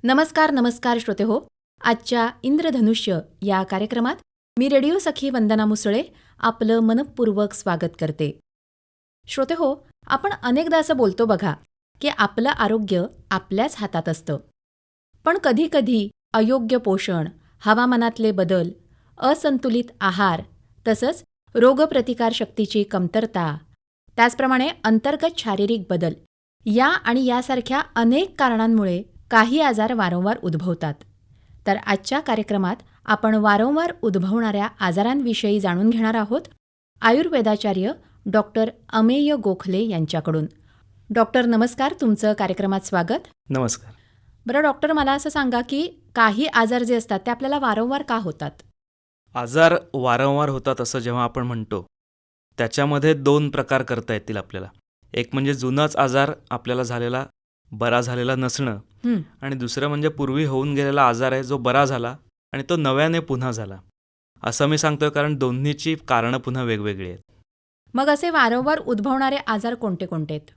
नमस्कार नमस्कार श्रोते हो. आजच्या इंद्रधनुष्य या कार्यक्रमात मी रेडिओ सखी वंदना मुसळे आपलं मनपूर्वक स्वागत करते. श्रोते हो, आपण अनेकदा असं बोलतो बघा की आपलं आरोग्य आपल्याच हातात असतं. पण कधीकधी अयोग्य पोषण, हवामानातले बदल, असंतुलित आहार, तसंच रोगप्रतिकारशक्तीची कमतरता, त्याचप्रमाणे अंतर्गत शारीरिक बदल या आणि यासारख्या अनेक कारणांमुळे काही आजार वारंवार उद्भवतात. तर आजच्या कार्यक्रमात आपण वारंवार उद्भवणाऱ्या आजारांविषयी जाणून घेणार आहोत आयुर्वेदाचार्य डॉक्टर अमेय गोखले यांच्याकडून. डॉक्टर नमस्कार, तुमचं कार्यक्रमात स्वागत. नमस्कार. बरं डॉक्टर, मला असं सांगा की काही आजार जे असतात ते आपल्याला वारंवार का होतात? आजार वारंवार होतात असं जेव्हा आपण म्हणतो त्याच्यामध्ये 2 प्रकार करता येतील आपल्याला. एक म्हणजे जुनाच आजार आपल्याला झालेला बरा झालेला नसणं, आणि दुसरं म्हणजे पूर्वी होऊन गेलेला आजार आहे जो बरा झाला आणि तो नव्याने पुन्हा झाला. असं मी सांगतोय कारण दोन्हीची कारणं पुन्हा वेगवेगळी आहेत. मग असे वारंवार उद्भवणारे आजार कोणते कोणते आहेत?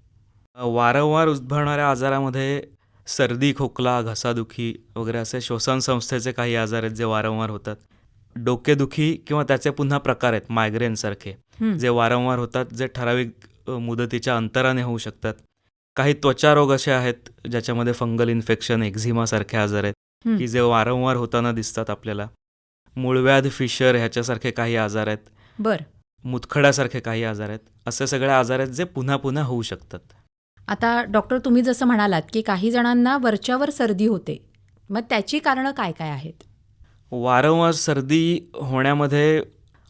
वारंवार उद्भवणाऱ्या आजारामध्ये सर्दी, खोकला, घसादुखी वगैरे असे श्वसन संस्थेचे काही आजार आहेत जे वारंवार होतात. डोकेदुखी किंवा त्याचे पुन्हा प्रकार आहेत मायग्रेनसारखे जे वारंवार होतात, जे ठराविक मुदतीच्या अंतराने होऊ शकतात. काही त्वचा रोग असे आहेत ज्याच्यामध्ये फंगल इन्फेक्शन, एक्झिमासारखे आजार आहेत की जे वारंवार होताना दिसतात आपल्याला. मूळव्याध, फिशर ह्याच्यासारखे काही आजार आहेत. बरं, मुतखड्यासारखे काही आजार आहेत. असे सगळे आजार आहेत जे पुन्हा पुन्हा होऊ शकतात. आता डॉक्टर, तुम्ही जसं म्हणालात की काही जणांना वरच्यावर सर्दी होते, मग त्याची कारणं काय काय आहेत? वारंवार सर्दी होण्यामध्ये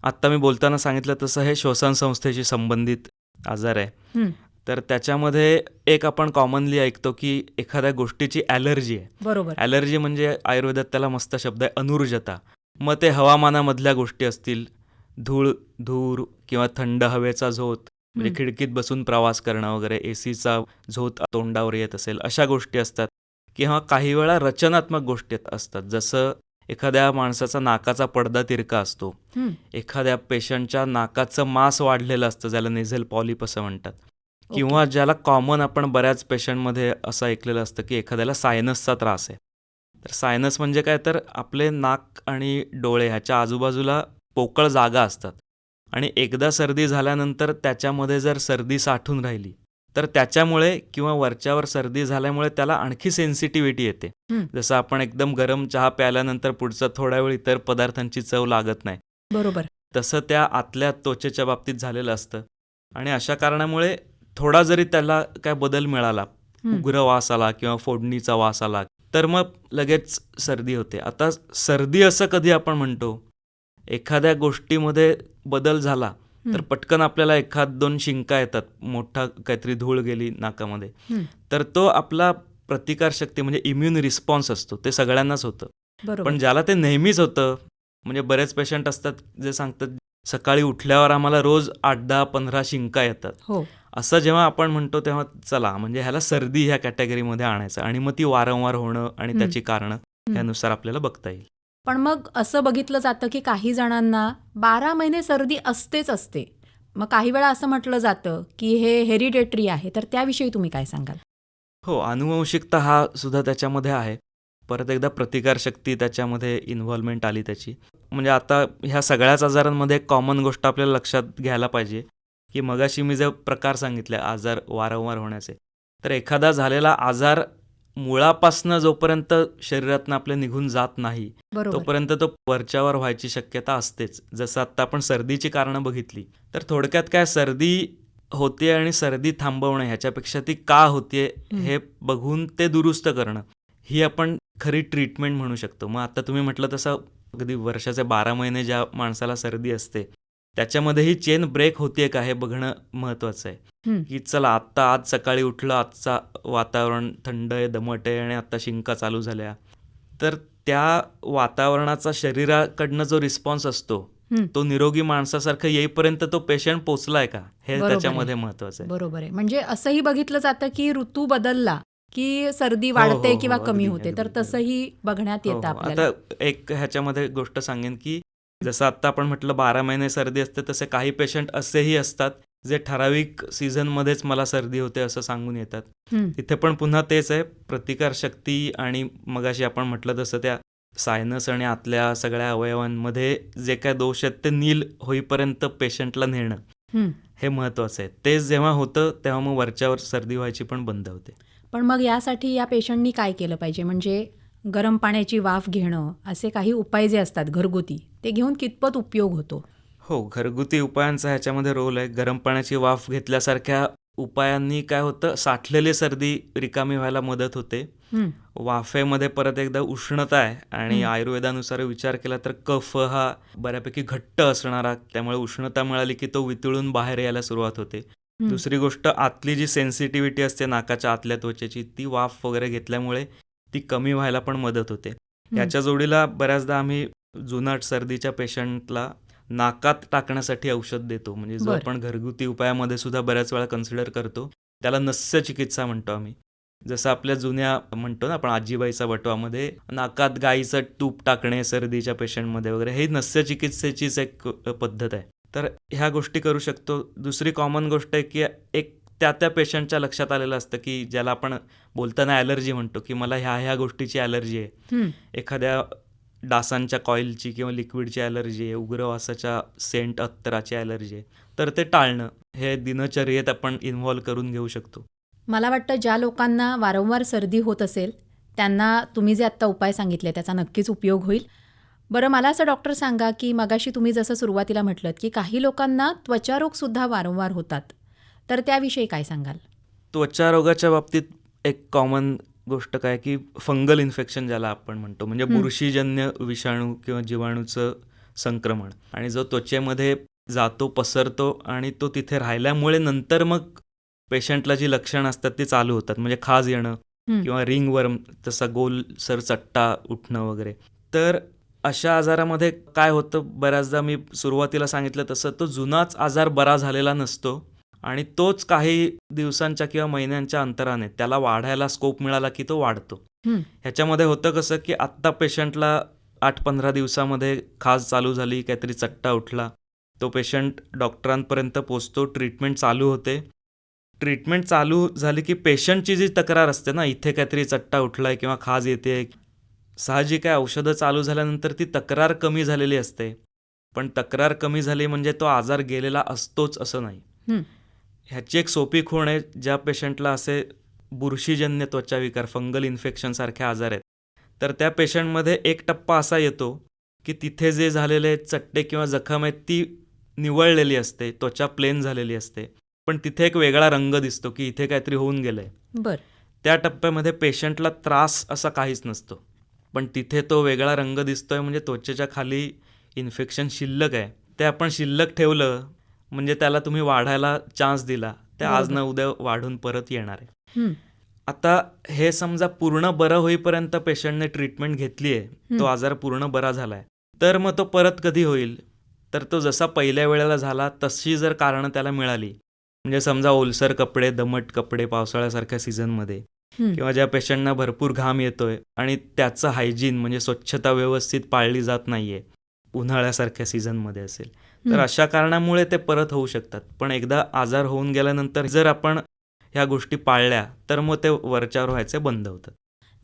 आत्ता मी बोलताना सांगितलं तसं हे श्वसन संस्थेशी संबंधित आजार आहे. तर त्याच्यामध्ये एक आपण कॉमनली ऐकतो की एखाद्या गोष्टीची ॲलर्जी आहे. बरोबर. ॲलर्जी म्हणजे आयुर्वेदात त्याला मस्त शब्द आहे अनुर्जता. मग ते हवामानामधल्या गोष्टी असतील, धूळ, धूर किंवा थंड हवेचा झोत, म्हणजे खिडकीत बसून प्रवास करणं वगैरे, एसीचा झोत तोंडावर येत असेल, अशा गोष्टी असतात. किंवा काही वेळा रचनात्मक गोष्टी असतात, जसं एखाद्या माणसाचा नाकाचा पडदा तिरका असतो, एखाद्या पेशंटच्या नाकाचं मांस वाढलेलं असतं ज्याला नेझल पॉलिप असं म्हणतात, किंवा ज्याला कॉमन आपण बऱ्याच पेशंटमध्ये असं ऐकलेलं असतं की एखाद्याला सायनसचा त्रास आहे. तर सायनस म्हणजे काय, तर आपले नाक आणि डोळे ह्याच्या आजूबाजूला पोकळ जागा असतात आणि एकदा सर्दी झाल्यानंतर त्याच्यामध्ये जर सर्दी साठून राहिली तर त्याच्यामुळे किंवा वरच्यावर सर्दी झाल्यामुळे त्याला आणखी सेन्सिटिव्हिटी येते. जसं आपण एकदम गरम चहा प्यायल्यानंतर पुढचा थोड्या वेळ इतर पदार्थांची चव लागत नाही, बरोबर, तसं त्या आतल्या त्वचेच्या बाबतीत झालेलं असतं. आणि अशा कारणामुळे थोडा जरी त्याला काय बदल मिळाला, उग्र वास आला किंवा फोडणीचा वास आला, तर मग लगेच सर्दी होते. आता सर्दी असं कधी आपण म्हणतो, एखाद्या गोष्टीमध्ये बदल झाला तर पटकन आपल्याला 1-2 शिंका येतात, मोठा काहीतरी धूळ गेली नाकामध्ये, तर तो आपला प्रतिकारशक्ती म्हणजे इम्युन रिस्पॉन्स असतो, ते सगळ्यांनाच होतं. पण ज्याला ते नेहमीच होतं, म्हणजे बरेच पेशंट असतात जे सांगतात सकाळी उठल्यावर आम्हाला रोज 8-10-15 शिंका येतात, असं जेव्हा आपण म्हणतो तेव्हा चला म्हणजे ह्याला सर्दी ह्या कॅटेगरीमध्ये आणायचं आणि मग ती वारंवार होणं आणि त्याची कारणं त्यानुसार आपल्याला बघता येईल. पण मग असं बघितलं जातं की काही जणांना 12 महिने सर्दी असतेच असते. मग काही वेळा असं म्हटलं जातं की हे हेरिडेटरी आहे, तर त्याविषयी तुम्ही काय सांगाल? हो, अनुवंशिकता हा सुद्धा त्याच्यामध्ये आहे. परत एकदा प्रतिकारशक्ती त्याच्यामध्ये इन्व्हॉल्वमेंट आली त्याची. म्हणजे आता ह्या सगळ्याच आजारांमध्ये एक कॉमन गोष्ट आपल्याला लक्षात घ्यायला पाहिजे की मगाशी मी जे प्रकार सांगितले आजार वारंवार होण्याचे, तर एखादा झालेला आजार मुळापासनं जोपर्यंत शरीरातनं आपल्या निघून जात नाही तोपर्यंत तो वरच्यावर व्हायची शक्यता असतेच. जसं आत्ता आपण सर्दीची कारणं बघितली, तर थोडक्यात काय, सर्दी होते आणि सर्दी थांबवणं ह्याच्यापेक्षा ती का होते हे बघून ते दुरुस्त करणं ही आपण खरी ट्रीटमेंट म्हणू शकतो. मग आता तुम्ही म्हटलं तसं अगदी वर्षाचे 12 महिने ज्या माणसाला सर्दी असते त्याच्यामध्ये ही चेन ब्रेक होतीये का हे बघणं महत्त्वाचं आहे. की चला आत्ता आज सकाळी उठलं, आजचा वातावरण थंड आहे, दमट आहे आणि आत्ता शिंका चालू झाल्या, तर त्या वातावरणाचा शरीराकडनं जो रिस्पॉन्स असतो तो निरोगी माणसासारखं येईपर्यंत तो पेशंट पोचलाय का हे त्याच्यामध्ये महत्त्वाचं आहे. बरोबर आहे. म्हणजे असंही बघितलं जातं की ऋतू बदलला की सर्दी वाढते किंवा कमी होते, तर तसंही बघण्यात येतं आपल्याला. आता एक ह्याच्यामध्ये गोष्ट सांगेन की जसं आत्ता आपण म्हटलं 12 महिने सर्दी असते, तसे काही पेशंट असेही असतात जे ठराविक सीझनमध्येच मला सर्दी होते असं सांगून येतात. हं, तिथे पण पुन्हा तेच आहे, प्रतिकारशक्ती आणि मगाशी आपण म्हटलं तसं त्या सायनस आणि आतल्या सगळ्या अवयवांमध्ये जे काय दोष आहेत ते नील होईपर्यंत पेशंटला नेणं हं. हे महत्त्वाचं आहे. तेच जेव्हा होतं तेव्हा मग वरच्यावर सर्दी व्हायची पण बंद होते. पण मग यासाठी या पेशंटनी काय केलं पाहिजे? म्हणजे गरम पाण्याची वाफ घेणं, असे काही उपाय जे असतात घरगुती, ते घेऊन कितपत उपयोग होतो? हो, घरगुती उपायांचा ह्याच्यामध्ये रोल आहे. गरम पाण्याची वाफ घेतल्यासारख्या उपायांनी काय होतं, साठलेली सर्दी रिकामी व्हायला मदत होते. हं, वाफेमध्ये परत एकदा उष्णता आहे आणि हं, आयुर्वेदानुसार विचार केला तर कफ हा बऱ्यापैकी घट्ट असणारा, त्यामुळे उष्णता मिळाली की तो वितळून बाहेर यायला सुरुवात होते. हं, दुसरी गोष्ट, आतली जी सेन्सिटिव्हिटी असते नाकाच्या आतल्या त्वचेची, ती वाफ वगैरे घेतल्यामुळे ती कमी व्हायला पण मदत होते. हं. याच्या जोडीला बऱ्याचदा आम्ही जुनाट सर्दीच्या पेशंटला नाकात टाकण्यासाठी औषध देतो. म्हणजे जो बरं. आपण घरगुती उपायामध्ये सुद्धा बऱ्याच वेळा कन्सिडर करतो, त्याला नस्य चिकित्सा म्हणतो आम्ही. जसं आपल्या जुन्या म्हणतो ना आपण आजीबाईचा वटवामध्ये नाकात गाईचं तूप टाकणे सर्दीच्या पेशंटमध्ये वगैरे, हे नस्य चिकित्सेचीच एक पद्धत आहे. तर ह्या गोष्टी करू शकतो. दुसरी कॉमन गोष्ट आहे की एक त्या पेशंटच्या लक्षात आलेलं असतं की ज्याला आपण बोलताना ॲलर्जी म्हणतो, की मला ह्या गोष्टीची ॲलर्जी आहे. हं. एखाद्या डासांच्या कॉईलची किंवा लिक्विडची ॲलर्जी आहे, उग्र वासाच्या सेंट अत्तराची ॲलर्जी आहे, तर ते टाळणं हे दिनचर्येत आपण इन्व्हॉल्व करून घेऊ शकतो. मला वाटतं ज्या लोकांना वारंवार सर्दी होत असेल, त्यांना तुम्ही जे आत्ता उपाय सांगितले त्याचा नक्कीच उपयोग होईल. बरं, मला असं डॉक्टर सांगा, की मगाशी तुम्ही जसं सुरुवातीला म्हटलंत, की काही लोकांना त्वचारोगसुद्धा वारंवार होतात. तर त्याविषयी काय सांगाल? त्वचा रोगाच्या बाबतीत एक कॉमन गोष्ट काय की फंगल इन्फेक्शन ज्याला आपण म्हणतो, म्हणजे हं, बुरशीजन्य विषाणू किंवा जीवाणूचं संक्रमण, आणि जो त्वचेमध्ये जातो, पसरतो आणि तो तिथे राहिल्यामुळे नंतर मग पेशंटला जी लक्षणं असतात ती चालू होतात. म्हणजे खाज येणं हं. किंवा रिंगवर्म, तसा गोलसर चट्टा उठणं वगैरे. तर अशा आजारामध्ये काय होतं, बऱ्याचदा मी सुरुवातीला सांगितलं तसं तो जुनाच आजार बरा झालेला नसतो आणि तोच काही दिवसांच्या किंवा महिन्यांच्या अंतराने त्याला वाढायला स्कोप मिळाला की तो वाढतो. हं, ह्याच्यामध्ये होतं कसं की आत्ता पेशंटला 8-15 दिवसामध्ये खाज चालू झाली, काहीतरी चट्टा उठला, तो पेशंट डॉक्टरांपर्यंत पोचतो, ट्रीटमेंट चालू होते. ट्रीटमेंट चालू झाली की पेशंटची जी तक्रार असते ना, इथे काहीतरी चट्टा उठलाय किंवा खाज येते, साहजिक आहे औषधं चालू झाल्यानंतर ती तक्रार कमी झालेली असते. पण तक्रार कमी झाली म्हणजे तो आजार गेलेला असतोच असं नाही. हं. ह्याची एक सोपी खूण आहे, ज्या पेशंटला असे बुरशीजन्य त्वचाविकार, फंगल इन्फेक्शनसारखे आजार आहेत, तर त्या पेशंटमध्ये एक टप्पा असा येतो की तिथे जे झालेले चट्टे किंवा जखम आहेत ती निवळलेली असते, त्वचा प्लेन झालेली असते, पण तिथे एक वेगळा रंग दिसतो की इथे काहीतरी होऊन गेलंय. बरं. त्या टप्प्यामध्ये पेशंटला त्रास असा काहीच नसतो, पण तिथे तो वेगळा रंग दिसतोय म्हणजे त्वचेच्या खाली इन्फेक्शन शिल्लक आहे. ते आपण शिल्लक ठेवलं म्हणजे त्याला तुम्ही वाढायला चान्स दिला, ते आज बरोबर. ना उद्या वाढून परत येणार आहे. हं, आता हे समजा पूर्ण बरं होईपर्यंत पेशंटने ट्रीटमेंट घेतली आहे, तो हं. आजार पूर्ण बरा झाला आहे, तर मग तो परत कधी होईल? तर तो जसा पहिल्या वेळेला झाला तशी जर कारणं त्याला मिळाली, म्हणजे समजा ओलसर कपडे, दमट कपडे पावसाळ्यासारख्या सीझनमध्ये, हं, किंवा ज्या पेशंटना भरपूर घाम येतोय आणि त्याचं हायजीन म्हणजे स्वच्छता व्यवस्थित पाळली जात नाहीये, उन्हाळ्यासारख्या सीझनमध्ये असेल, तर हं. अशा कारणामुळे ते परत होऊ शकतात. पण एकदा आजार होऊन गेल्यानंतर जर आपण ह्या गोष्टी पाळल्या तर मग ते वरच्यावर व्हायचे बंद होतात.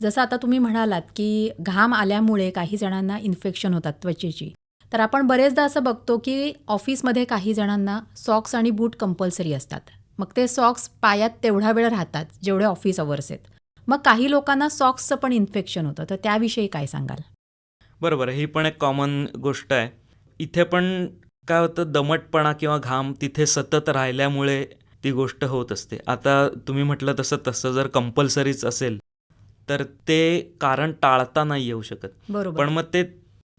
जसं आता तुम्ही म्हणालात, की घाम आल्यामुळे काही जणांना इन्फेक्शन होतात त्वचेची. तर आपण बरेचदा असं बघतो, की ऑफिसमध्ये काही जणांना सॉक्स आणि बूट कंपल्सरी असतात. मग ते सॉक्स पायात तेवढा वेळ राहतात, जेवढे ऑफिस अवर्स आहेत. मग काही लोकांना सॉक्सचं पण इन्फेक्शन होतं, तर त्याविषयी काय सांगाल? बरोबर आहे, ही पण एक कॉमन गोष्ट आहे. इथे पण काय होतं, दमटपणा किंवा घाम तिथे सतत राहिल्यामुळे ती गोष्ट होत असते. आता तुम्ही म्हटलं तसं जर कंपल्सरीच असेल तर ते कारण टाळता नाही येऊ शकत. बरोबर. पण मग ते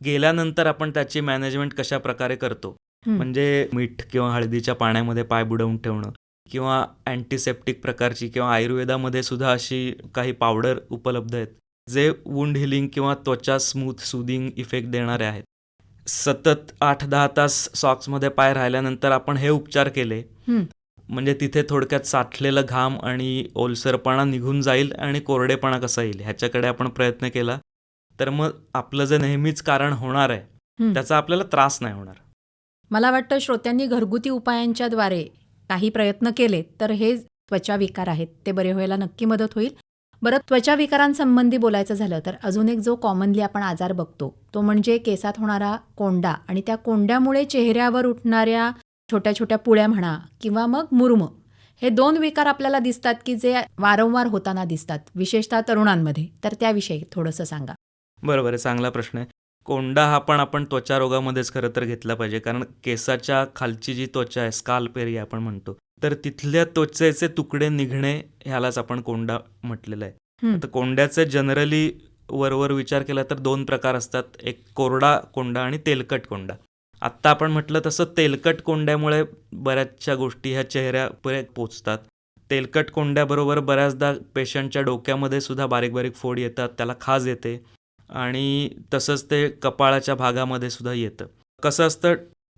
गेल्यानंतर आपण त्याची मॅनेजमेंट कशा प्रकारे करतो, हं, म्हणजे मीठ किंवा हळदीच्या पाण्यामध्ये पाय बुडवून ठेवणं किंवा अँटीसेप्टिक प्रकारची किंवा आयुर्वेदामध्ये सुद्धा अशी काही पावडर उपलब्ध आहेत, जे वुंड हिलिंग किंवा त्वचा स्मूथ सुदिंग इफेक्ट देणारे आहेत. सतत 8-10 तास सॉक्समध्ये पाय राहिल्यानंतर आपण हे उपचार केले हं. म्हणजे तिथे थोडक्यात साठलेलं घाम आणि ओलसरपणा निघून जाईल आणि कोरडेपणा कसा येईल ह्याच्याकडे आपण प्रयत्न केला, तर मग आपलं जे नेहमीच कारण होणार आहे हं. त्याचा आपल्याला त्रास नाही होणार. मला वाटतं श्रोत्यांनी घरगुती उपायांच्या द्वारे काही प्रयत्न केले तर हे त्वचा विकार आहेत ते बरे व्हायला नक्की मदत होईल. बरं, त्वचा विकारांसंबंधी बोलायचं झालं तर अजून एक जो कॉमनली आपण आजार बघतो तो म्हणजे केसात होणारा कोंडा आणि त्या कोंड्यामुळे चेहऱ्यावर उठणाऱ्या छोट्या छोट्या पुळ्या म्हणा किंवा मग मुरुम. हे 2 विकार आपल्याला दिसतात की जे वारंवार होताना दिसतात, विशेषतः तरुणांमध्ये. तर त्याविषयी थोडंसं सांगा. बरोबर आहे, चांगला प्रश्न आहे. कोंडा हा पण आपण त्वचा रोगामध्येच खरं तर घेतला पाहिजे, कारण केसाच्या खालची जी त्वचा आहे, स्काल्प एरिया आपण म्हणतो, तर तिथल्या त्वचेचे तुकडे निघणे ह्यालाच आपण कोंडा म्हटलेलं आहे. हं, आता कोंड्याचे जनरली वरवर विचार केला तर 2 प्रकार असतात, एक कोरडा कोंडा आणि तेलकट कोंडा. आत्ता आपण म्हटलं तसं तेलकट कोंड्यामुळे बऱ्याचशा गोष्टी ह्या चेहऱ्यापर्यंत पोचतात. तेलकट कोंड्याबरोबर बऱ्याचदा पेशंटच्या डोक्यामध्ये सुद्धा बारीक बारीक फोड येतात, त्याला खाज येते आणि तसंच ते कपाळाच्या भागामध्ये सुद्धा येतं. कसं असतं,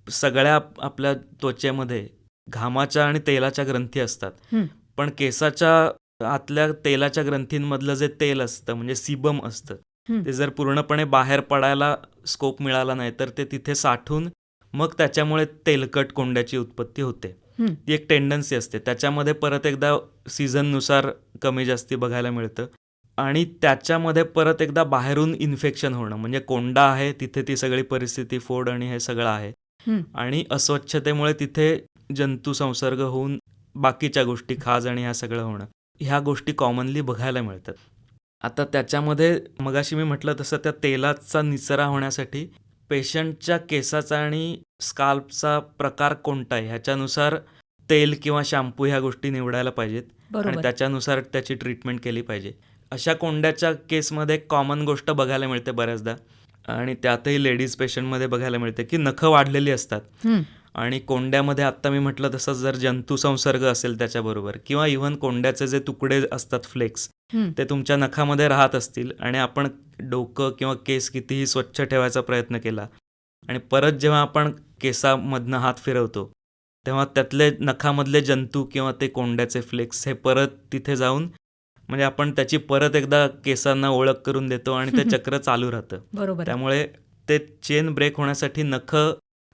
सगळ्या आपल्या त्वचेमध्ये घामाच्या आणि तेलाच्या ग्रंथी असतात, हं, पण केसाच्या आतल्या तेलाच्या ग्रंथींमधलं जे तेल असतं म्हणजे सीबम असतं, हं. ते जर पूर्णपणे बाहेर पडायला स्कोप मिळाला नाही तर ते तिथे साठून मग त्याच्यामुळे तेलकट कोंड्याची उत्पत्ती होते. हं. ती एक टेंडन्सी असते. त्याच्यामध्ये परत एकदा सीझननुसार कमी जास्ती बघायला मिळतं आणि त्याच्यामध्ये परत एकदा बाहेरून इन्फेक्शन होणं, म्हणजे कोंडा आहे तिथे ती सगळी परिस्थिती, फोड आणि हे सगळं आहे हं. आणि अस्वच्छतेमुळे तिथे जंतू संसर्ग होऊन बाकीच्या गोष्टी, खाज आणि ह्या सगळं होणं, ह्या गोष्टी कॉमनली बघायला मिळतात. आता त्याच्यामध्ये मगाशी मी म्हटलं तसं त्या तेलाचा निचरा होण्यासाठी पेशंटच्या केसाचा आणि स्काल्पचा प्रकार कोणता आहे ह्याच्यानुसार तेल किंवा शॅम्पू ह्या गोष्टी निवडायला पाहिजेत आणि बरोबर. त्याच्यानुसार त्याची ट्रीटमेंट केली पाहिजे. अशा कोंड्याच्या केसमध्ये कॉमन गोष्ट बघायला मिळते बऱ्याचदा आणि त्यातही लेडीज पेशंटमध्ये बघायला मिळते की नखं वाढलेली असतात हं, आणि कोंड्यामध्ये आत्ता मी म्हटलं तसं जर जंतुसंसर्ग असेल त्याच्याबरोबर किंवा इव्हन कोंड्याचे जे तुकडे असतात, फ्लेक्स, हं. ते तुमच्या नखामध्ये राहत असतील आणि आपण डोकं किंवा केस कितीही स्वच्छ ठेवायचा प्रयत्न केला आणि परत जेव्हा आपण केसामधनं हात फिरवतो तेव्हा त्यातले नखामधले जंतू किंवा ते कोंड्याचे फ्लेक्स हे परत तिथे जाऊन म्हणजे आपण त्याची परत एकदा केसांना ओळख करून देतो आणि ते चक्र चालू राहतं. बरोबर आहे. त्यामुळे ते चेन ब्रेक होण्यासाठी नखं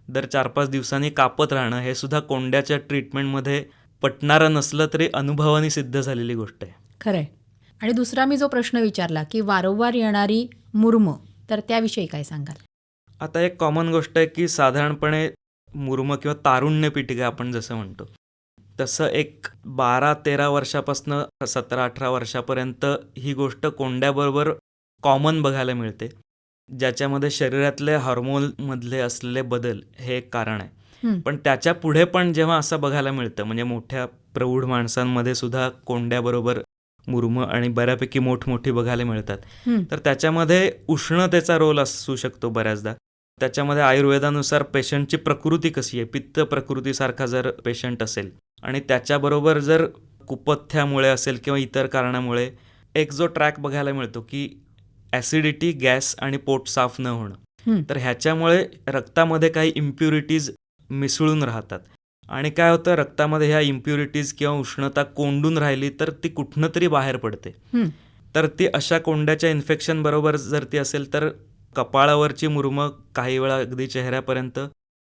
दर 4-5 दिवसांनी कापत राहणं हे सुद्धा कोंड्याच्या ट्रीटमेंटमध्ये पटणारं नसलं तरी अनुभवाने सिद्ध झालेली गोष्ट आहे. खरंय. आणि दुसरा मी जो प्रश्न विचारला की वारंवार येणारी मुरुम, तर त्याविषयी काय सांगाल? आता एक कॉमन गोष्ट आहे की साधारणपणे मुरुम किंवा तारुण्य पिटिका आपण जसं म्हणतो तसं एक 12-13 वर्षापासून 17-18 वर्षापर्यंत ही गोष्ट कोंड्याबरोबर कॉमन बघायला मिळते, ज्याच्यामध्ये शरीरातले हार्मोनमधले असलेले बदल हे एक कारण आहे. हं, पण त्याच्या पुढे पण जेव्हा असं बघायला मिळतं म्हणजे मोठ्या प्रौढ माणसांमध्ये सुद्धा कोंड्याबरोबर मुरुम आणि बऱ्यापैकी मोठमोठी बघायला मिळतात, हं. तर त्याच्यामध्ये उष्णतेचा रोल असू शकतो बऱ्याचदा. त्याच्यामध्ये आयुर्वेदानुसार पेशंटची प्रकृती कशी आहे, पित्त प्रकृतीसारखा जर पेशंट असेल आणि त्याच्याबरोबर जर कुपथ्यामुळे असेल किंवा इतर कारणामुळे एक जो ट्रॅक बघायला मिळतो की ॲसिडिटी, गॅस आणि पोट साफ न होणं, हं. तर ह्याच्यामुळे रक्तामध्ये काही इम्प्युरिटीज मिसळून राहतात आणि काय होतं, रक्तामध्ये ह्या इम्प्युरिटीज किंवा उष्णता कोंडून राहिली तर ती कुठनं तरी बाहेर पडते. हं. तर ती अशा कोंड्याच्या इन्फेक्शन बरोबर जर ती असेल तर कपाळावरची मुरुमं काही वेळा अगदी चेहऱ्यापर्यंत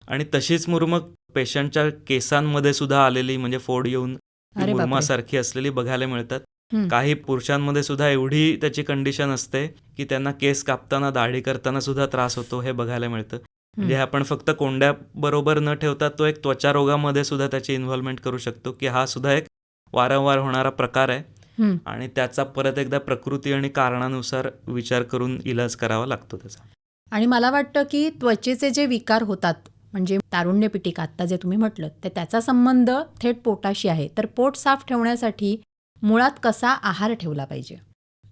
आणि तशीच मुरुमं पेशंटच्या केसांमध्ये सुद्धा आलेली म्हणजे फोड येऊन ती अरे बापरे. मुरुमासारखी असलेली बघायला मिळतात. हं. काही पुरुषांमध्ये सुद्धा एवढी त्याची कंडिशन असते की त्यांना केस कापताना, दाढी करताना सुद्धा त्रास होतो, हे बघायला मिळतं. म्हणजे आपण फक्त कोंड्याबरोबर न ठेवता तो एक त्वचा रोगामध्ये सुद्धा त्याची इन्व्हॉल्वमेंट करू शकतो की हा सुद्धा एक वारंवार होणारा प्रकार आहे हं. आणि त्याचा परत एकदा प्रकृती आणि कारणानुसार विचार करून इलाज करावा लागतो त्याचा. आणि मला वाटतं की त्वचेचे जे विकार होतात म्हणजे तारुण्य पिटिका आत्ता जे तुम्ही म्हटलं ते त्याचा संबंध थेट पोटाशी आहे. तर पोट साफ ठेवण्यासाठी मुळात कसा आहार ठेवला पाहिजे?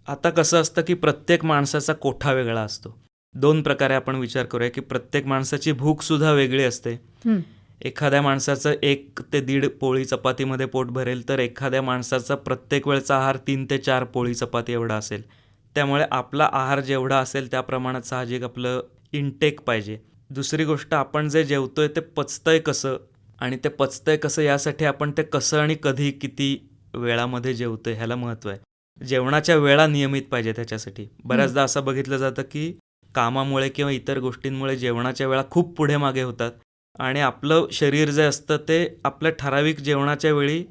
आता कसं असतं की प्रत्येक माणसाचा कोठा वेगळा असतो. 2 प्रकारे आपण विचार करूया की प्रत्येक माणसाची भूकसुद्धा वेगळी असते. हं. एखाद्या माणसाचं 1 ते 1.5 पोळी चपातीमध्ये पोट भरेल तर एखाद्या माणसाचा प्रत्येक वेळचा आहार 3 ते 4 पोळी चपाती एवढा असेल. त्यामुळे आपला आहार जेवढा असेल त्या प्रमाणात साहजिक आपलं इनटेक पाहिजे. दुसरी गोष्ट, आपण जे जेवतोय ते पचतंय कसं आणि ते पचतंय कसं यासाठी आपण ते कसं आणि कधी किती वेळामध्ये जेवतोय ह्याला महत्त्व आहे. जेवणाच्या वेळा नियमित पाहिजे त्याच्यासाठी. बऱ्याचदा असं बघितलं जातं की कामामुळे किंवा इतर गोष्टींमुळे जेवणाच्या वेळा खूप पुढे मागे होतात आणि आपलं शरीर जे असतं ते आपल्या ठराविक जेवणाच्या वेळी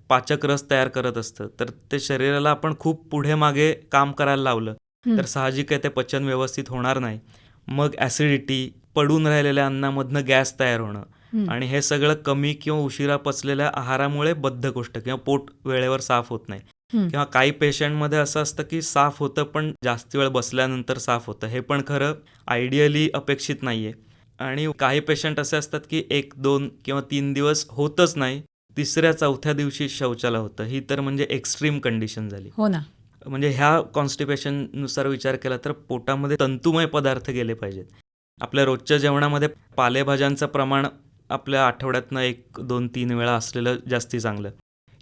पाचक रस तयार करत असतं. तर ते शरीराला आपण खूप पुढे मागे काम करायला लावलं हं, तर साहजिक आहे ते पचन व्यवस्थित होणार नाही. मग ॲसिडिटी, पडून राहिलेल्या अन्नामधनं गॅस तयार होणं हं, आणि हे सगळं कमी किंवा उशिरा पचलेल्या आहारामुळे बद्धकोष्ठ किंवा पोट वेळेवर साफ होत नाही. हं. किंवा काही पेशंटमध्ये असं असतं की साफ होतं पण जास्त वेळ बसल्यानंतर साफ होतं. हे पण खरं आयडियली अपेक्षित नाही आहे. आणि काही पेशंट असे असतात की 1, 2 किंवा 3 दिवस होतच नाही. तिसऱ्या चौथ्या दिवशी शौचाला होतं. ही तर म्हणजे एक्स्ट्रीम कंडिशन झाली. हो ना. म्हणजे ह्या कॉन्स्टिपेशननुसार विचार केला तर पोटामध्ये तंतुमय पदार्थ गेले पाहिजेत. आपल्या रोजच्या जेवणामध्ये पालेभाज्यांचं प्रमाण आपल्या आठवड्यातनं 1, 2, 3 वेळा असलेलं जास्ती चांगलं.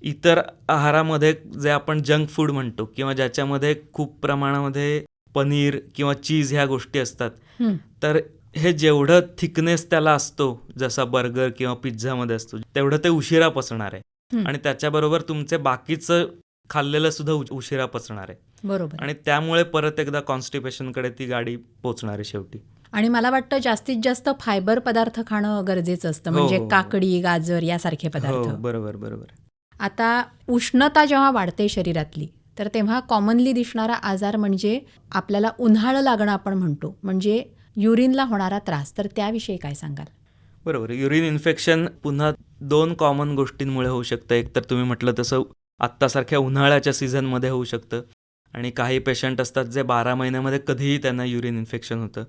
इतर आहारामध्ये जे आपण जंक फूड म्हणतो किंवा ज्याच्यामध्ये खूप प्रमाणामध्ये पनीर किंवा चीज ह्या गोष्टी असतात. हं, तर हे जेवढं थिकनेस त्याला असतो, जसा बर्गर किंवा पिझ्झामध्ये असतो, तेवढं ते उशिरा पचणार आहे. हं. आणि त्याच्याबरोबर तुमचे बाकीचं खाल्लेलं सुद्धा उशिरा पचणार आहे. बरोबर आहे. आणि त्यामुळे परत एकदा कॉन्स्टिपेशनकडे ती गाडी पोचणार आहे शेवटी. आणि मला वाटतं जास्तीत जास्त फायबर पदार्थ खाणं गरजेचं असतं, हो, म्हणजे हो, हो. काकडी, गाजर यासारखे पदार्थ. हो, बरोबर, बरोबर. आता उष्णता जेव्हा वाढते शरीरातली, तर तेव्हा कॉमनली दिसणारा आजार म्हणजे आपल्याला उन्हाळं लागणं आपण म्हणतो, म्हणजे युरिनला होणारा त्रास. तर त्याविषयी काय सांगाल? बरोबर. युरिन इन्फेक्शन पुन्हा 2 कॉमन गोष्टींमुळे होऊ शकतं. एक तर तुम्ही म्हटलं तसं आत्तासारख्या उन्हाळ्याच्या सीझनमध्ये होऊ शकतं आणि काही पेशंट असतात जे 12 महिन्यामध्ये कधीही त्यांना युरिन इन्फेक्शन होतं.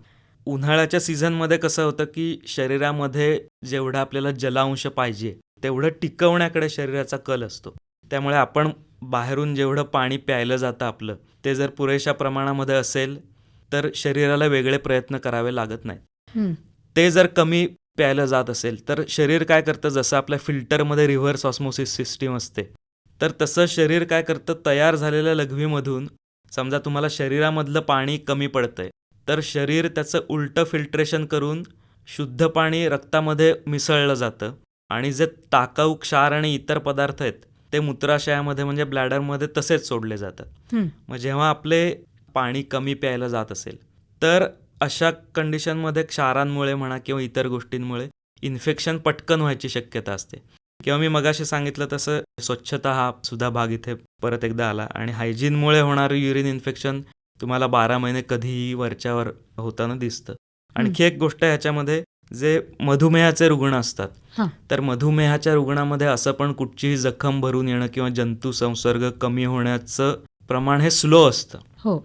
उन्हाळ्याच्या सीझनमध्ये कसं होतं की शरीरामध्ये जेवढा आपल्याला जलांश पाहिजे तेवढं टिकवण्याकडे शरीराचा कल असतो. त्यामुळे आपण बाहेरून जेवढं पाणी प्यायलं जातं आपलं, ते जर पुरेशा प्रमाणामध्ये असेल तर शरीराला वेगळे प्रयत्न करावे लागत नाहीत. हं, ते जर कमी प्यायलं जात असेल तर शरीर काय करतं, जसं आपल्या फिल्टरमध्ये रिव्हर्स ऑस्मोसिस सिस्टीम असते, तर तसं शरीर काय करतं, तयार झालेल्या लघवीमधून समजा तुम्हाला शरीरामधलं पाणी कमी पडतंय तर शरीर त्याचं उलटं फिल्ट्रेशन करून शुद्ध पाणी रक्तामध्ये मिसळलं जातं आणि जे टाकाऊ क्षार आणि इतर पदार्थ आहेत ते मूत्राशयामध्ये म्हणजे ब्लॅडरमध्ये तसेच सोडले जातात. हं. मग जेव्हा आपले पाणी कमी प्यायलं जात असेल तर अशा कंडिशनमध्ये क्षारांमुळे म्हणा किंवा इतर गोष्टींमुळे इन्फेक्शन पटकन व्हायची शक्यता असते. किंवा मी मगाशी सांगितलं तसं स्वच्छता हा सुद्धा भाग इथे परत एकदा आला आणि हायजीनमुळे होणारं युरिन इन्फेक्शन तुम्हाला 12 महिने कधीही वरच्यावर होताना दिसतं. आणखी एक गोष्ट ह्याच्यामध्ये जे मधुमेहाचे रुग्ण असतात, हां. तर मधुमेहाच्या रुग्णामध्ये असं पण कुठचीही जखम भरून येणं किंवा जंतू संसर्ग कमी होण्याचं प्रमाण हे स्लो असतं. हो.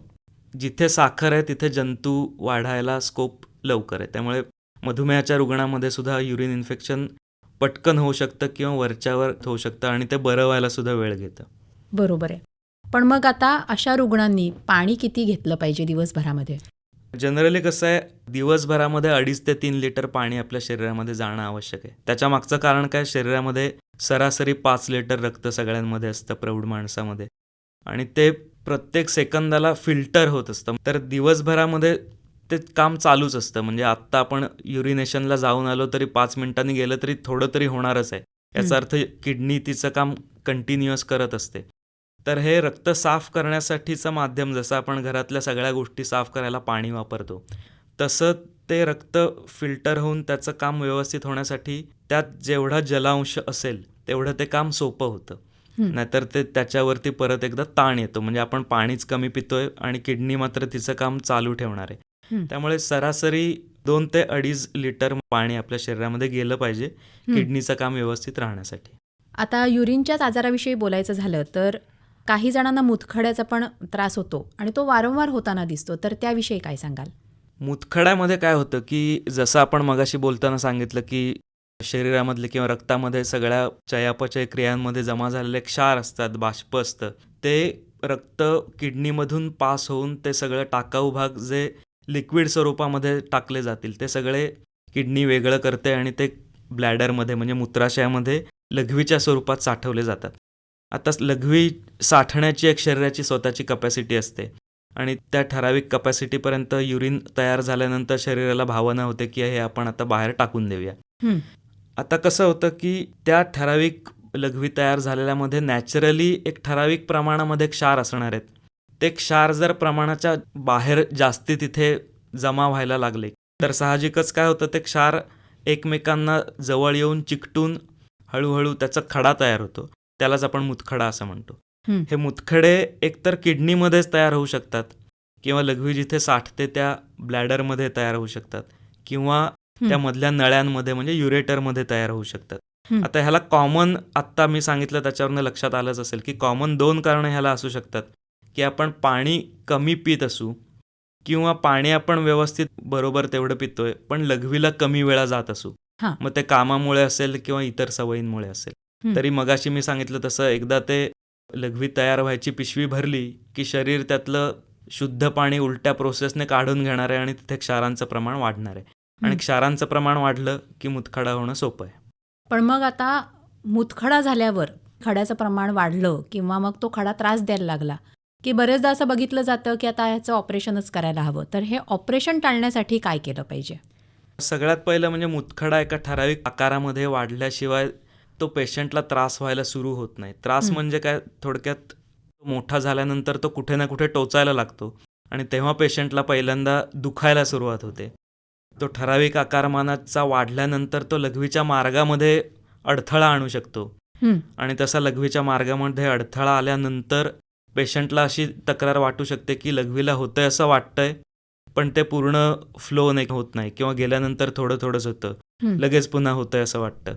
जिथे साखर आहे तिथे जंतू वाढायला स्कोप लवकर आहे. त्यामुळे मधुमेहाच्या रुग्णामध्ये सुद्धा युरिन इन्फेक्शन पटकन होऊ शकतं किंवा वरच्यावर होऊ शकतं आणि ते बरं व्हायला सुद्धा वेळ घेतं. बरोबर आहे. पण मग आता अशा रुग्णांनी पाणी किती घेतलं पाहिजे दिवसभरामध्ये? जनरली कसं आहे, दिवसभरामध्ये 2.5 ते 3 लिटर पाणी आपल्या शरीरामध्ये जाणं आवश्यक आहे. त्याच्या मागचं कारण काय, शरीरामध्ये सरासरी 5 लिटर रक्त सगळ्यांमध्ये असतं प्रौढ माणसामध्ये आणि ते प्रत्येक सेकंदाला फिल्टर होत असतं. तर दिवसभरामध्ये ते काम चालूच असतं. म्हणजे आत्ता आपण युरिनेशनला जाऊन आलो तरी 5 मिनिटांनी गेलं तरी थोडं तरी होणारच आहे. याचा अर्थ किडनी तिचं काम कंटिन्युअस करत असते. तर हे रक्त साफ करण्यासाठीचं माध्यम, जसं आपण घरातल्या सगळ्या गोष्टी साफ करायला पाणी वापरतो, तसं ते रक्त फिल्टर होऊन त्याचं काम व्यवस्थित होण्यासाठी त्यात जेवढा जलांश असेल तेवढं ते काम सोपं होतं. नाहीतर ते त्याच्यावरती परत एकदा ताण येतो. म्हणजे आपण पाणीच कमी पितोय आणि किडनी मात्र तिचं काम चालू ठेवणार आहे. त्यामुळे सरासरी 2 ते 2.5 लिटर पाणी आपल्या शरीरामध्ये गेलं पाहिजे किडनीचं काम व्यवस्थित राहण्यासाठी. आता युरिनच्याच आजाराविषयी बोलायचं झालं तर काही जणांना मूतखड्याचा पण त्रास होतो आणि तो वारंवार होताना दिसतो. तर त्याविषयी काय सांगाल? मूतखड्यामध्ये काय होतं की जसं आपण मगाशी बोलताना सांगितलं की शरीरामधले किंवा रक्तामध्ये सगळ्या चयापचय क्रियांमध्ये जमा झालेले क्षार असतात, बाष्प असतं, ते रक्त किडनीमधून पास होऊन ते सगळं टाकाऊ भाग जे लिक्विड स्वरूपामध्ये टाकले जातील ते सगळे किडनी वेगळं करते आणि ते ब्लॅडरमध्ये म्हणजे मूत्राशयामध्ये लघवीच्या स्वरूपात साठवले जातात. आता लघवी साठण्याची एक शरीराची स्वतःची कपॅसिटी असते आणि त्या ठराविक कपॅसिटीपर्यंत युरिन तयार झाल्यानंतर शरीराला भावना होते की हे आपण आता बाहेर टाकून देऊया. आता कसं होतं की त्या ठराविक लघवी तयार झालेल्यामध्ये नॅचरली एक ठराविक प्रमाणामध्ये क्षार असणार आहेत. ते क्षार जर प्रमाणाच्या बाहेर जास्ती तिथे जमा व्हायला लागले तर साहजिकच काय होतं, ते क्षार एकमेकांना जवळ येऊन चिकटून हळूहळू त्याचा खडा तयार होतो. त्यालाच आपण मुतखडा असं म्हणतो. हं. हे मुतखडे एकतर किडनीमध्येच तयार होऊ शकतात किंवा लघवी जिथे साठते त्या ब्लॅडरमध्ये तयार होऊ शकतात किंवा हं. त्या मधल्या नळ्यांमध्ये म्हणजे युरेटरमध्ये तयार होऊ शकतात. हं. आता ह्याला कॉमन आत्ता मी सांगितलं त्याच्यावरनं लक्षात आलंच असेल की कॉमन 2 कारणं ह्याला असू शकतात की आपण पाणी कमी पित असू किंवा पाणी आपण व्यवस्थित बरोबर तेवढं पितोय पण लघवीला कमी वेळा जात असू. हां. मग ते कामामुळे असेल किंवा इतर सवयींमुळे असेल. हं. तरी मगाशी मी सांगितलं तसं एकदा ते लघवी तयार व्हायची पिशवी भरली की शरीर त्यातलं शुद्ध पाणी उलट्या प्रोसेसने काढून घेणार आहे आणि तिथे क्षारांचं प्रमाण वाढणार आहे. आणि क्षारांचं प्रमाण वाढलं की मुतखडा होणं सोपं आहे. पण मग आता मुतखडा झाल्यावर खड्याचं प्रमाण वाढलं किंवा मग तो खडा त्रास द्यायला लागला की बरेचदा असं बघितलं जातं की आता ह्याचं ऑपरेशनच करायला हवं. तर हे ऑपरेशन टाळण्यासाठी काय केलं पाहिजे? सगळ्यात पहिलं म्हणजे मुतखडा एका ठराविक आकारामध्ये वाढल्याशिवाय तो पेशंटला त्रास व्हायला सुरू होत नाही. त्रास म्हणजे काय, थोडक्यात मोठा झाल्यानंतर तो कुठे ना कुठे टोचायला लागतो आणि तेव्हा पेशंटला पहिल्यांदा दुखायला सुरुवात होते. तो ठराविक आकारमानाचा वाढल्यानंतर तो लघवीच्या मार्गामध्ये अडथळा आणू शकतो आणि तसा लघवीच्या मार्गामध्ये अडथळा आल्यानंतर पेशंटला अशी तक्रार वाटू शकते की लघवीला होतंय असं वाटतंय पण ते पूर्ण फ्लो नाही होत नाही किंवा गेल्यानंतर थोडं थोडंच होतं, लगेच पुन्हा होतंय असं वाटतं.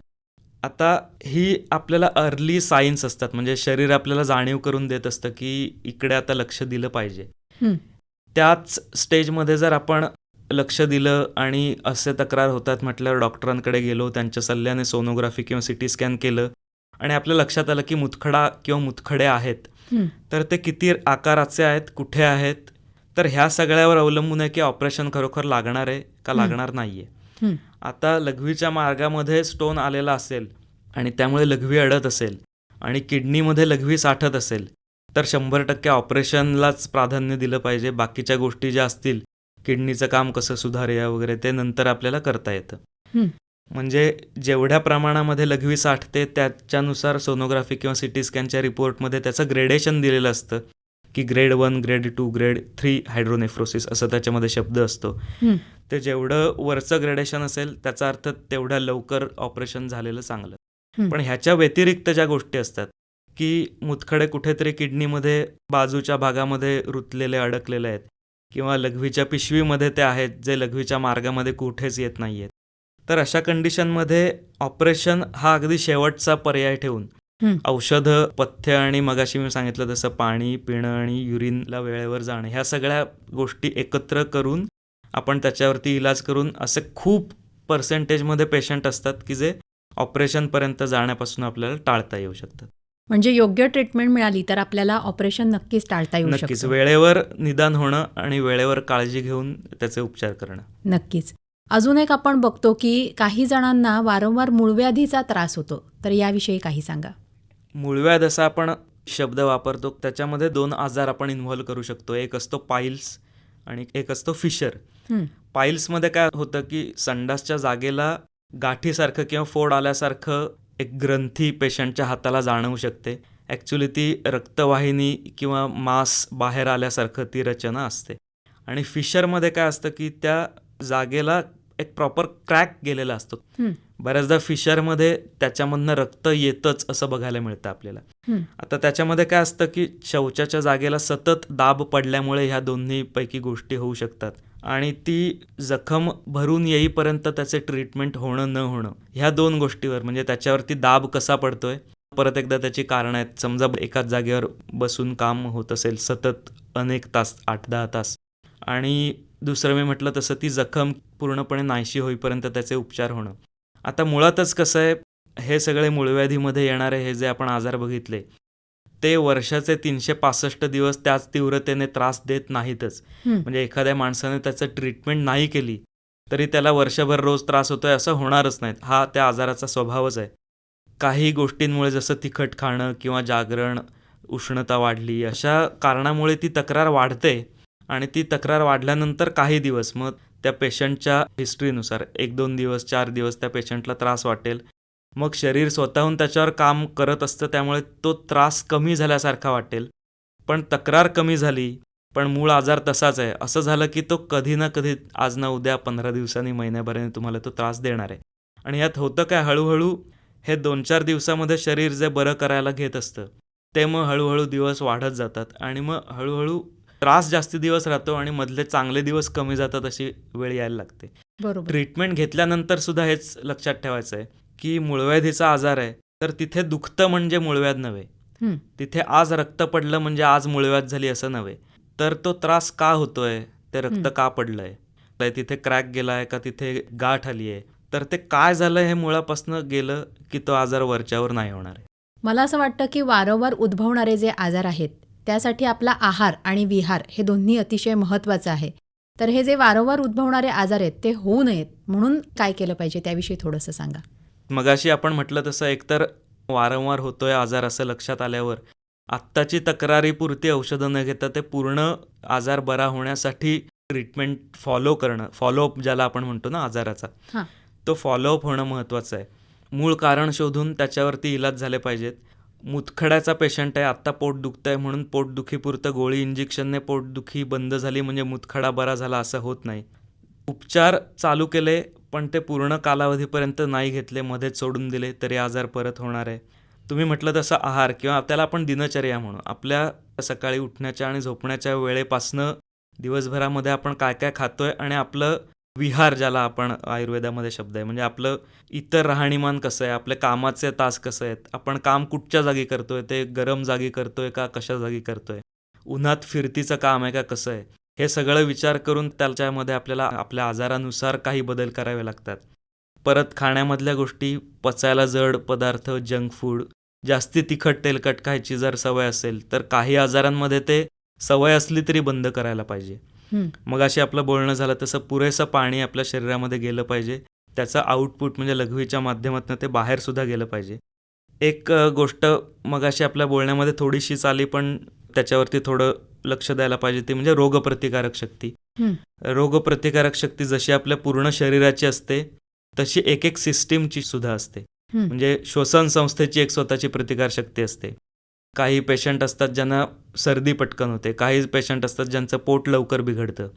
आता ही आपल्याला अर्ली साईन्स असतात, म्हणजे शरीर आपल्याला जाणीव करून देत असतं की इकडे आता लक्ष दिलं पाहिजे. त्याच स्टेजमध्ये जर आपण लक्ष दिलं आणि असे तक्रार होतात म्हटल्यावर डॉक्टरांकडे गेलो, त्यांच्या सल्ल्याने सोनोग्राफी किंवा सिटी स्कॅन केलं आणि आपल्या लक्षात आलं की मुतखडा किंवा मुतखडे आहेत, तर ते किती आकाराचे आहेत, कुठे आहेत, तर ह्या सगळ्यावर अवलंबून आहे की ऑपरेशन खरोखर लागणार आहे का लागणार नाही आहे. आता लघवीच्या मार्गामध्ये स्टोन आलेला असेल आणि त्यामुळे लघवी अडत असेल आणि किडनीमध्ये लघवी साठत असेल तर 100% ऑपरेशनलाच प्राधान्य दिलं पाहिजे. बाकीच्या गोष्टी ज्या असतील, किडनीचं काम कसं सुधारूया वगैरे, ते नंतर आपल्याला करता येतं. म्हणजे जेवढ्या प्रमाणामध्ये लघवी साठते त्याच्यानुसार सोनोग्राफी किंवा सिटी स्कॅनच्या रिपोर्टमध्ये त्याचं ग्रेडेशन दिलेलं असतं की ग्रेड 1, ग्रेड 2, ग्रेड 3 हायड्रोनेफ्रोसिस असं त्याच्यामध्ये शब्द असतो. ते जेवढं वरचं ग्रेडेशन असेल त्याचा अर्थ तेवढ्या लवकर ऑपरेशन झालेलं चांगलं. पण ह्याच्या व्यतिरिक्त ज्या गोष्टी असतात की मुतखडे कुठेतरी किडनीमध्ये बाजूच्या भागामध्ये रुतलेले अडकलेले आहेत किंवा लघवीच्या पिशवीमध्ये ते आहेत जे लघवीच्या मार्गामध्ये कुठेच येत नाही आहेत, तर अशा कंडिशनमध्ये ऑपरेशन हा अगदी शेवटचा पर्याय ठेवून औषधं, पथ्य आणि मगाशी मी सांगितलं तसं पाणी पिणं आणि युरिनला वेळेवर जाणं, ह्या सगळ्या गोष्टी एकत्र करून आपण त्याच्यावरती इलाज करून असे खूप पर्सेंटेजमध्ये पेशंट असतात की जे ऑपरेशनपर्यंत जाण्यापासून आपल्याला टाळता येऊ शकतात. म्हणजे योग्य ट्रीटमेंट मिळाली तर आपल्याला ऑपरेशन नक्कीच टाळता येऊ शकतं. नक्कीच, वेळेवर निदान होणं आणि वेळेवर काळजी घेऊन त्याचे उपचार करणं. नक्कीच. अजून एक आपण बघतो की काही जणांना वारंवार मूळव्याधीचा त्रास होतो, तर याविषयी काही सांगा. मूळव्याध असा आपण शब्द वापरतो, त्याच्यामध्ये 2 आजार आपण इन्व्हॉल्व करू शकतो. एक असतो पाईल्स आणि एक असतो फिशर. पाईल्समध्ये काय होतं की संडासच्या जागेला गाठीसारखं किंवा फोड आल्यासारखं एक ग्रंथी पेशंटच्या हाताला जाणवू शकते. ॲक्च्युली ती रक्तवाहिनी किंवा मांस बाहेर आल्यासारखं ती रचना असते. आणि फिशरमध्ये काय असतं की त्या जागेला एक प्रॉपर क्रॅक गेलेला असतो. बऱ्याचदा फिशरमध्ये त्याच्यामधनं रक्त येतच असं बघायला मिळतं आपल्याला. आता त्याच्यामध्ये काय असतं की शौचाच्या जागेला सतत दाब पडल्यामुळे ह्या दोन्हीपैकी गोष्टी होऊ शकतात आणि ती जखम भरून येईपर्यंत त्याचे ट्रीटमेंट होणं न होणं ह्या 2 गोष्टीवर, म्हणजे त्याच्यावरती दाब कसा पडतोय, परत एकदा त्याची कारणं आहेत. समजा एकाच जागेवर बसून काम होत असेल सतत अनेक तास, 8-10 तास, आणि दुसरं मी म्हटलं तसं ती जखम पूर्णपणे नाहीशी होईपर्यंत त्याचे उपचार होणं. आता मुळातच कसं आहे, हे सगळे मूळव्याधीमध्ये येणारे हे जे आपण आजार बघितले ते वर्षाचे 365 दिवस त्याच तीव्रतेने त्रास देत नाहीतच. म्हणजे एखाद्या माणसाने त्याचं ट्रीटमेंट नाही केली तरी त्याला वर्षभर रोज त्रास होतोय असं होणारच नाहीत. हा त्या आजाराचा स्वभावच आहे. काही गोष्टींमुळे जसं तिखट खाणं किंवा जागरण, उष्णता वाढली, अशा कारणामुळे ती तक्रार वाढते आणि ती तक्रार वाढल्यानंतर काही दिवस मग त्या पेशंटच्या हिस्ट्रीनुसार 1-2 दिवस, 4 दिवस त्या पेशंटला त्रास वाटेल. मग शरीर स्वतःहून त्याच्यावर काम करत असतं, त्यामुळे तो त्रास कमी झाल्यासारखा वाटेल. पण तक्रार कमी झाली पण मूळ आजार तसाच आहे असं झालं की तो कधी ना कधी, आज ना उद्या, 15 दिवसांनी, महिन्याभराने तुम्हाला तो त्रास देणार आहे. आणि यात होतं काय, हळूहळू हे 2-4 दिवसामध्ये शरीर जे बरं करायला घेत असतं ते मग हळूहळू दिवस वाढत जातात आणि मग हळूहळू त्रास जास्ती दिवस राहतो आणि मधले चांगले दिवस कमी जातात, अशी वेळ यायला लागते. बरोबर. ट्रीटमेंट घेतल्यानंतर सुद्धा हेच लक्षात ठेवायचं आहे की मूळव्याधीचा आजार आहे तर तिथे दुखतं म्हणजे मूळव्याध नव्हे. हं. तिथे आज रक्त पडलं म्हणजे आज मूळव्याध झाली असं नव्हे. तर तो त्रास का होतोय, ते रक्त का पडलंय, तिथे क्रॅक गेलाय का, तिथे गाठ आली आहे, तर ते काय झालं हे मुळापासनं गेलं की तो आजार वरच्यावर नाही होणार आहे. मला असं वाटतं की वारंवार उद्भवणारे जे आजार आहेत त्यासाठी आपला आहार आणि विहार हे दोन्ही अतिशय महत्त्वाचं आहे. तर हे जे वारंवार उद्भवणारे आजार आहेत ते होऊ नयेत म्हणून काय केलं पाहिजे त्याविषयी थोडंसं सांगा. मगाशी आपण म्हटलं तसं एकतर वारंवार होतोय आजार असं लक्षात आल्यावर आत्ताची तक्रारीपुरती औषधं न घेता ते पूर्ण आजार बरा होण्यासाठी ट्रीटमेंट फॉलो करणं, फॉलोअप ज्याला आपण म्हणतो ना आजाराचा, हां. तो फॉलोअप होणं महत्त्वाचं आहे. मूळ कारण शोधून त्याच्यावरती इलाज झाले पाहिजेत. मुतखड्याचा पेशंट आहे, आत्ता पोट दुखतं आहे म्हणून पोटदुखीपुरतं गोळी इंजेक्शनने पोटदुखी बंद झाली म्हणजे मुतखडा बरा झाला असं होत नाही. उपचार चालू केले पण ते पूर्ण कालावधीपर्यंत नाही घेतले, मध्येच सोडून दिले तरी आजार परत होणार आहे. तुम्ही म्हटलं तसं आहार किंवा त्याला आपण दिनचर्या म्हणू, आपल्या सकाळी उठण्याच्या आणि झोपण्याच्या वेळेपासनं दिवसभरामध्ये आपण काय काय खातोय आणि आपलं विहार ज्याला आपण आयुर्वेदामध्ये शब्द आहे म्हणजे आपलं इतर राहणीमान कसं आहे, आपले कामाचे तास कसं आहेत, आपण काम कुठच्या जागी करतोय, ते गरम जागी करतोय का कशा जागी करतोय, उन्हात फिरतीचं काम आहे का कसं आहे, हे सगळं विचार करून त्याच्यामध्ये आपल्याला आपल्या आजारानुसार काही बदल करावे लागतात. परत खाण्यामधल्या गोष्टी, पचायला जड पदार्थ, जंक फूड, जास्ती तिखट तेलकट खायची जर सवय असेल तर काही आजारांमध्ये ते सवय असली तरी बंद करायला पाहिजे. मग अशी आपलं बोलणं झालं तसं पुरेसं पाणी आपल्या शरीरामध्ये गेलं पाहिजे, त्याचं आउटपुट म्हणजे लघवीच्या माध्यमातून ते बाहेरसुद्धा गेलं पाहिजे. एक गोष्ट मगाशी आपल्या बोलण्यामध्ये थोडीशीच आली पण त्याच्यावरती थोडं लक्ष द्यायला पाहिजे, ती म्हणजे रोगप्रतिकारक शक्ती. रोगप्रतिकारक शक्ती जशी आपल्या पूर्ण शरीराची असते तशी एक एक सिस्टीमची सुद्धा असते. म्हणजे श्वसन संस्थेची एक स्वतःची प्रतिकारशक्ती असते. काही पेशंट असतात ज्यांना सर्दी पटकन होते, काही पेशंट असतात ज्यांचं पोट लवकर बिघडतं.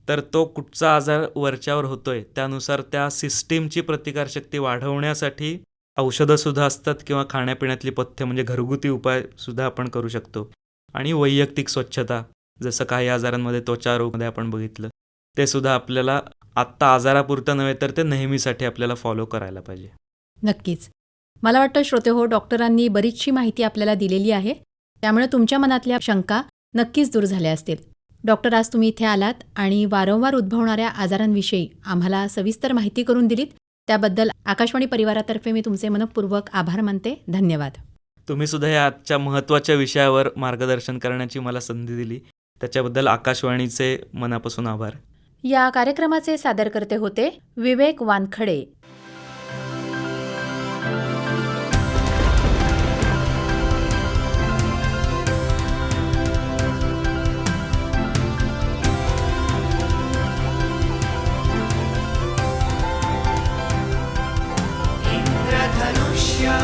तर तो कुठचा आजार वरच्यावर होतोय त्यानुसार त्या सिस्टीमची प्रतिकारशक्ती वाढवण्यासाठी औषधंसुद्धा असतात किंवा खाण्यापिण्यातली पथ्य म्हणजे घरगुती उपायसुद्धा आपण करू शकतो. आणि वैयक्तिक स्वच्छता, जसं काही आजारांमध्ये त्वचारोगमध्ये आपण बघितलं, ते सुद्धा आपल्याला आत्ता आजारापुरतं नव्हे तर ते नेहमीसाठी आपल्याला फॉलो करायला पाहिजे. नक्कीच. मला वाटतं श्रोतेहो, डॉक्टरांनी बरीचशी माहिती आपल्याला दिलेली आहे, त्यामुळे तुमच्या मनातल्या शंका नक्कीच दूर झाल्या असतील. डॉक्टर, आज तुम्ही इथे आलात आणि वारंवार उद्भवणाऱ्या आजारांविषयी आम्हाला सविस्तर माहिती करून दिलीत, त्याबद्दल आकाशवाणी परिवारातर्फे मी तुमचे मनःपूर्वक आभार मानते. धन्यवाद. तुम्ही सुद्धा या आजच्या महत्त्वाच्या विषयावर मार्गदर्शन करण्याची मला संधी दिली, त्याच्याबद्दल आकाशवाणीचे मनापासून आभार. या कार्यक्रमाचे सादरकर्ते होते विवेक वानखडे. इंद्रधनुष्य